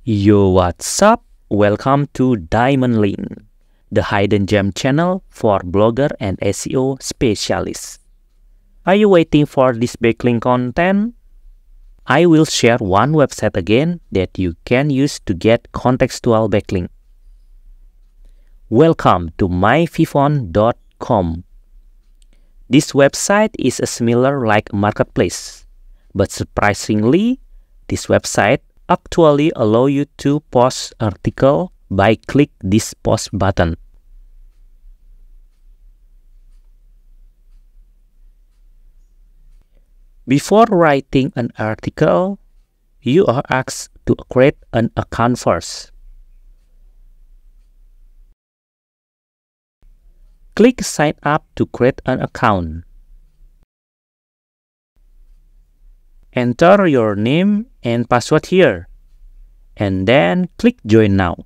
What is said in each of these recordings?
Yo, what's up? Welcome to Diamond Link, the hidden gem channel for blogger and SEO specialists. Are you waiting for this backlink content? I will share one website again that you can use to get contextual backlink. Welcome to myfifon.com. This website is a similar like marketplace, but surprisingly, this website actually allow you to post article by click this post button. Before writing an article, you are asked to create an account first. Click sign up to create an account. Enter your name and password here, and then click join now.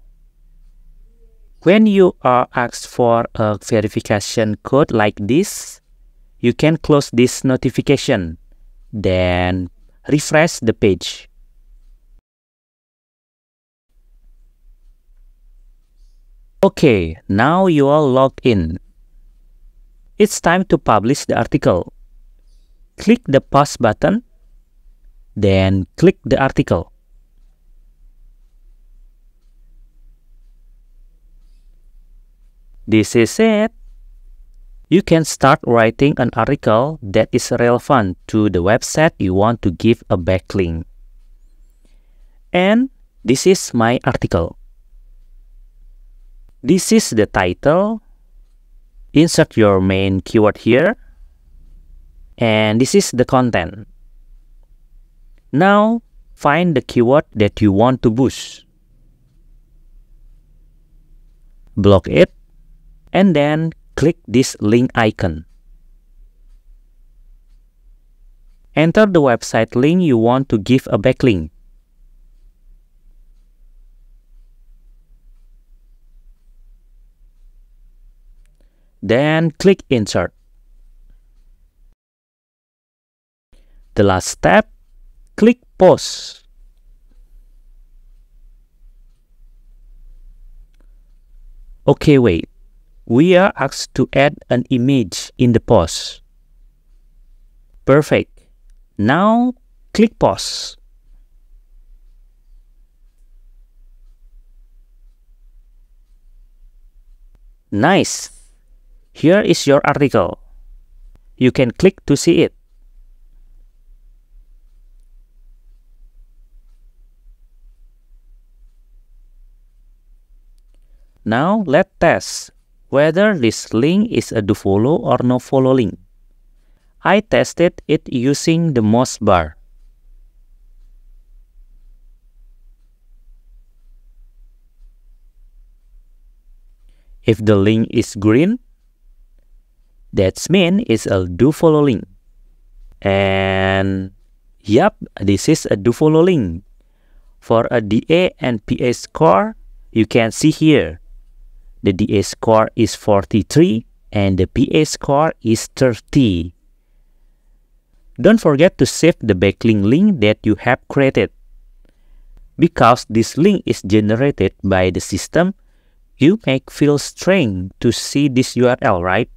When you are asked for a verification code like this, you can close this notification, then refresh the page. Okay, now you are logged in. It's time to publish the article. Click the post button, then click the article. This is it. You can start writing an article that is relevant to the website you want to give a backlink. And this is my article. This is the title. Insert your main keyword here. And this is the content. Now, find the keyword that you want to boost. Block it, and then click this link icon. Enter the website link you want to give a backlink. Then click insert. The last step, click post. Okay, wait. We are asked to add an image in the post. Perfect. Now, click post. Nice. Here is your article. You can click to see it. Now, let's test whether this link is a do follow or no follow link. I tested it using the mouse bar. If the link is green, that means it's a do follow link. And yep, this is a do follow link. For a DA and PA score, you can see here. The DA score is 43 and the PA score is 30. Don't forget to save the backlink link that you have created. Because this link is generated by the system, you may feel strange to see this URL, right?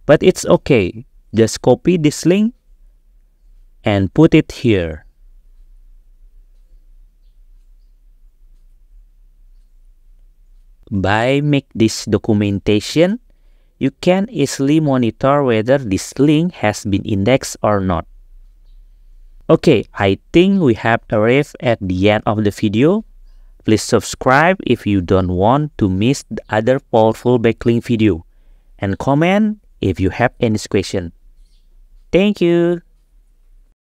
But it's okay. Just copy this link and put it here. By make this documentation, you can easily monitor whether this link has been indexed or not. Okay, I think we have arrived at the end of the video. Please subscribe if you don't want to miss the other powerful backlink video. And comment if you have any question. Thank you.